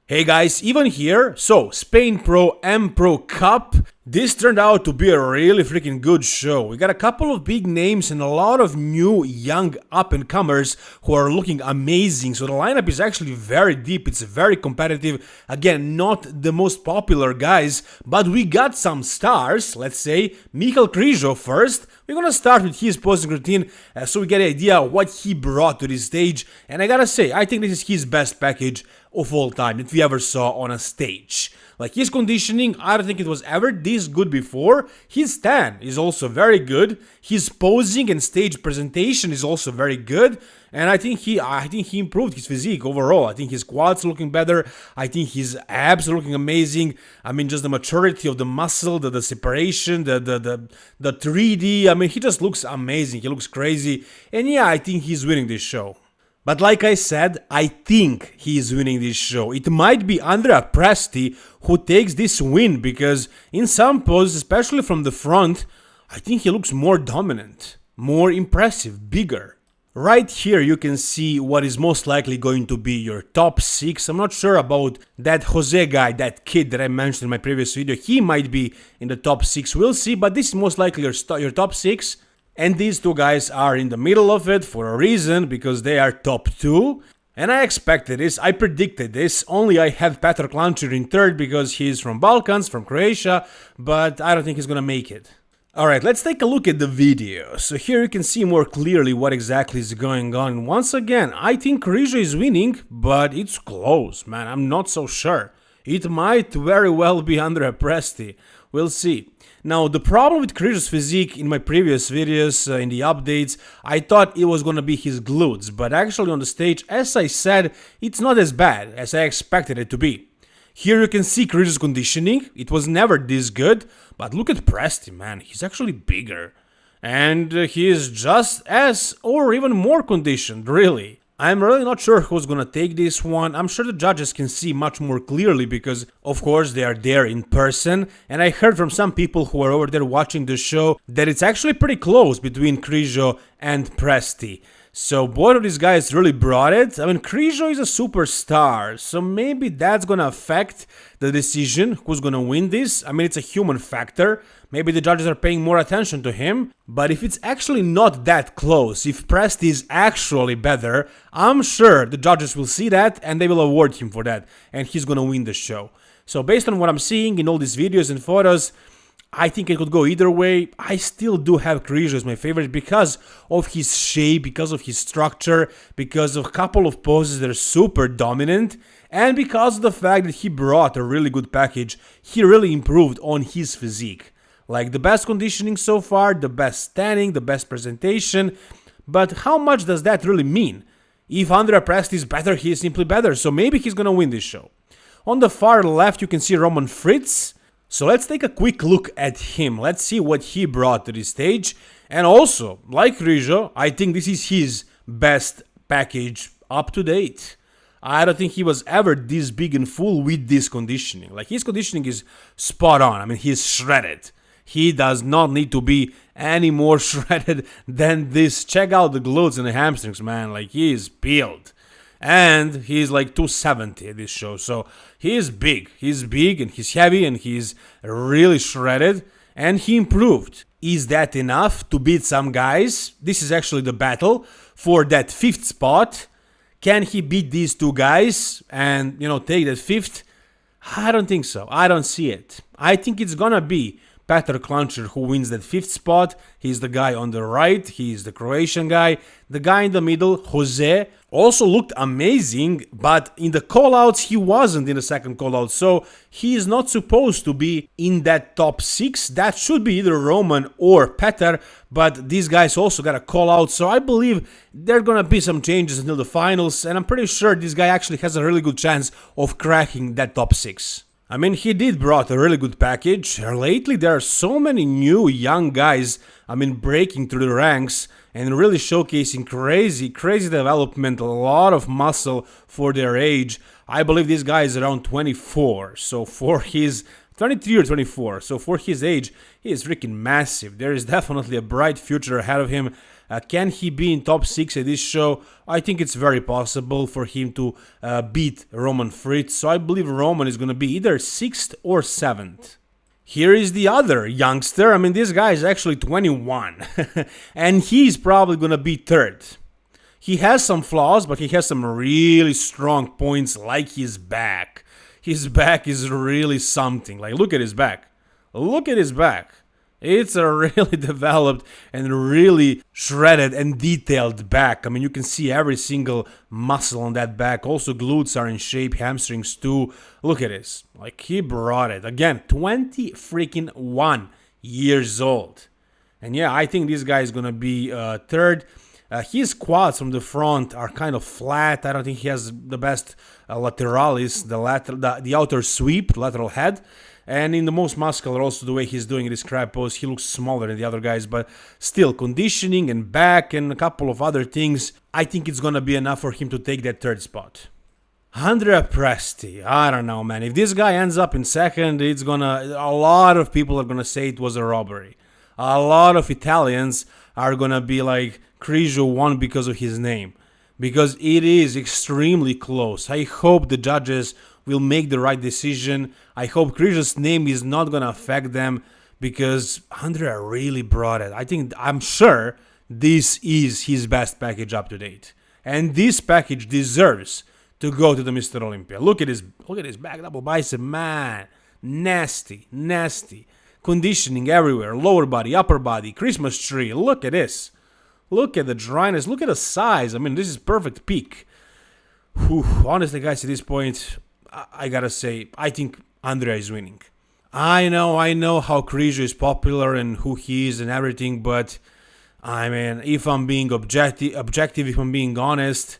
Hey guys, even here, so Spain Pro Empro Cup, this turned out to be a really freaking good show. We got a couple of big names and a lot of new young up-and-comers who are looking amazing. So the lineup is actually very deep, it's very competitive. Again, not the most popular guys, but we got some stars. Let's say Michal Krizo first. We're gonna start with his posing routine so we get an idea what he brought to this stage. And I gotta say, I think this is his best package of all time that we ever saw on a stage. Like his conditioning, I don't think it was ever this good before. His stand is also very good. His posing and stage presentation is also very good. And I think he improved his physique overall. I think his quads looking better. I think his abs are looking amazing. I mean, just the maturity of the muscle, the separation, the 3D. I mean, he just looks amazing. He looks crazy. And yeah, I think he's winning this show. But like I said, I think he is winning this show. It might be Andrea Presti who takes this win because in some poses, especially from the front, I think he looks more dominant, more impressive, bigger. Right here you can see what is most likely going to be your top 6. I'm not sure about that Jose guy, that kid that I mentioned in my previous video. He might be in the top 6, we'll see, but this is most likely your top 6. And these two guys are in the middle of it for a reason, because they are top 2. And I expected this, I predicted this, only I had Petr Klančar in third because he's from Balkans, from Croatia, but I don't think he's gonna make it. Alright, let's take a look at the video. So here you can see more clearly what exactly is going on. Once again, I think Krizo is winning, but it's close, man, I'm not so sure. It might very well be Andrea Presti, we'll see. Now, the problem with Krizo's physique in my previous videos, in the updates, I thought it was gonna be his glutes, but actually on the stage, as I said, it's not as bad as I expected it to be. Here you can see Krizo's conditioning, it was never this good, but look at Presti, man, he's actually bigger. And he is just as, or even more conditioned, really. I'm really not sure who's gonna take this one. I'm sure the judges can see much more clearly because, of course, they are there in person. And I heard from some people who are over there watching the show that it's actually pretty close between Krizo and Presti. So both of these guys really brought it. I mean, Krizo is a superstar, so maybe that's gonna affect the decision who's gonna win this. I mean, it's a human factor. Maybe the judges are paying more attention to him. But if it's actually not that close, if Presti is actually better, I'm sure the judges will see that and they will award him for that. And he's gonna win the show. So based on what I'm seeing in all these videos and photos, I think it could go either way. I still do have Krizo as my favorite because of his shape, because of his structure, because of a couple of poses that are super dominant, and because of the fact that he brought a really good package. He really improved on his physique. Like the best conditioning so far, the best standing, the best presentation. But how much does that really mean? If Andrea Presti is better, he is simply better, so maybe he's gonna win this show. On the far left you can see Roman Fritz. So let's take a quick look at him. Let's see what he brought to this stage. And also, like Krizo, I think this is his best package up to date. I don't think he was ever this big and full with this conditioning. Like his conditioning is spot on. I mean, he's shredded. He does not need to be any more shredded than this. Check out the glutes and the hamstrings, man. Like he is peeled. And he's like 270 at this show, so he is big. He's big and he's heavy and he's really shredded and he improved. Is that enough to beat some guys? This is actually the battle for that 5th spot. Can he beat these two guys and, take that 5th? I don't think so. I don't see it. I think it's gonna be Petr Klančar who wins that 5th spot. He's the guy on the right, he's the Croatian guy. The guy in the middle, Jose, also looked amazing, but in the callouts he wasn't in the second callout, so he is not supposed to be in that top 6. That should be either Roman or Petr, but these guys also got a callout, so I believe there are gonna be some changes until the finals, and I'm pretty sure this guy actually has a really good chance of cracking that top 6. I mean, he did brought a really good package. Lately, there are so many new young guys, breaking through the ranks and really showcasing crazy development, a lot of muscle for their age. I believe this guy is around 24, so for his 23 or 24. So for his age, he is freaking massive. There is definitely a bright future ahead of him. Can he be in top 6 at this show? I think it's very possible for him to beat Roman Fritz. So I believe Roman is going to be either 6th or 7th. Here is the other youngster. I mean, this guy is actually 21. And he's probably going to be 3rd. He has some flaws, but he has some really strong points, like his back. His back is really something. Like, look at his back. Look at his back. It's a really developed and really shredded and detailed back. I mean, you can see every single muscle on that back. Also, glutes are in shape, hamstrings too. Look at this. Like, he brought it. Again, 21 years old. And yeah, I think this guy is going to be 3rd. His quads from the front are kind of flat. I don't think he has the best lateralis, the outer sweep, the lateral head. And in the most muscular, also the way he's doing this crab pose, he looks smaller than the other guys. But still, conditioning and back and a couple of other things, I think it's going to be enough for him to take that 3rd spot. Andrea Presti, I don't know, man. If this guy ends up in 2nd, a lot of people are gonna say it was a robbery. A lot of Italians are gonna be like, Krizo won because of his name. Because it is extremely close. I hope the judges will make the right decision. I hope Krizo's name is not gonna affect them, because Andrea really brought it. I'm sure this is his best package up to date. And this package deserves to go to the Mr. Olympia. Look at his back double bicep, man. Nasty. Conditioning everywhere. Lower body, upper body, Christmas tree. Look at this. Look at the dryness. Look at the size. I mean, this is perfect peak. Whew. Honestly, guys, at this point, I gotta say, I think Andrea is winning. I know how Krizo is popular and who he is and everything, but I mean, if I'm being objective, if I'm being honest,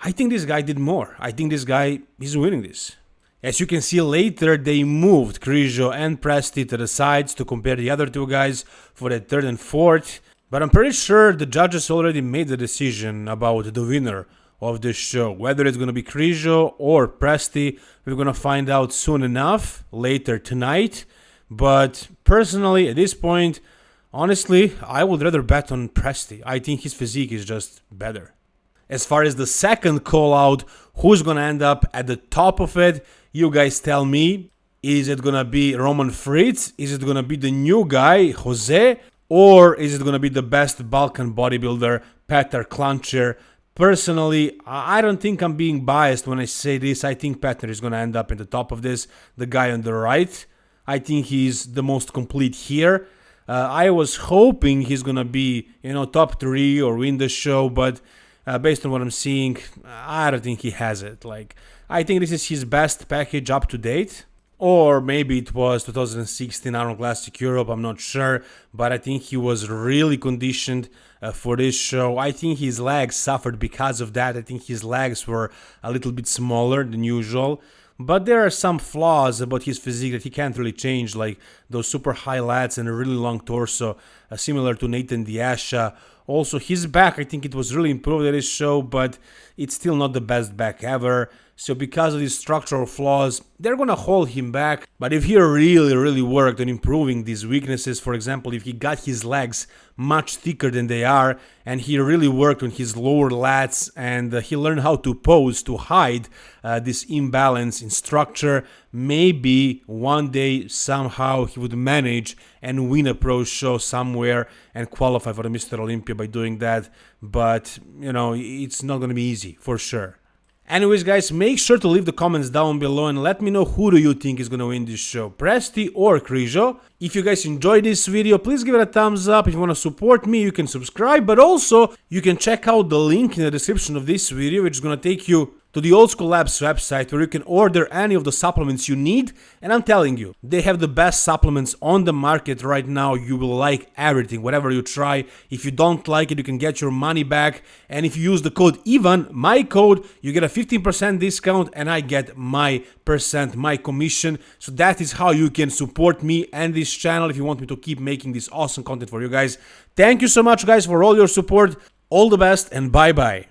I think this guy did more. I think this guy is winning this. As you can see later, they moved Krizo and Presti to the sides to compare the other two guys for the 3rd and 4th. But I'm pretty sure the judges already made the decision about the winner of this show. Whether it's going to be Krizo or Presti, we're going to find out soon enough, later tonight. But personally, at this point, honestly, I would rather bet on Presti. I think his physique is just better. As far as the second call out, who's going to end up at the top of it, you guys tell me. Is it going to be Roman Fritz? Is it going to be the new guy, Jose? Or is it going to be the best Balkan bodybuilder, Petar Klančar? Personally, I don't think I'm being biased when I say this. I think Petar is going to end up in the top of this, the guy on the right. I think he's the most complete here. I was hoping he's going to be, top 3 or win the show, but based on what I'm seeing, I don't think he has it. I think this is his best package up to date. Or maybe it was 2016 Arnold Classic Europe, I'm not sure. But I think he was really conditioned for this show. I think his legs suffered because of that. I think his legs were a little bit smaller than usual. But there are some flaws about his physique that he can't really change, like those super high lats and a really long torso, similar to Nathan Diasha. Also, his back, I think it was really improved at this show, but it's still not the best back ever. So because of these structural flaws, they're going to hold him back. But if he really worked on improving these weaknesses, for example, if he got his legs much thicker than they are, and he really worked on his lower lats, and he learned how to pose to hide this imbalance in structure, maybe one day somehow he would manage and win a pro show somewhere and qualify for the Mr. Olympia by doing that. But, it's not going to be easy, for sure. Anyways, guys, make sure to leave the comments down below and let me know who do you think is going to win this show, Presti or Krizo. If you guys enjoyed this video, please give it a thumbs up. If you want to support me, you can subscribe, but also you can check out the link in the description of this video, which is going to take you to the Old School Labs website where you can order any of the supplements you need. And I'm telling you, they have the best supplements on the market right now. You will like everything, whatever you try. If you don't like it, you can get your money back. And if you use the code EVAN, my code, you get a 15% discount and I get my commission. So that is how you can support me and this channel if you want me to keep making this awesome content for you guys. Thank you so much, guys, for all your support. All the best and bye-bye.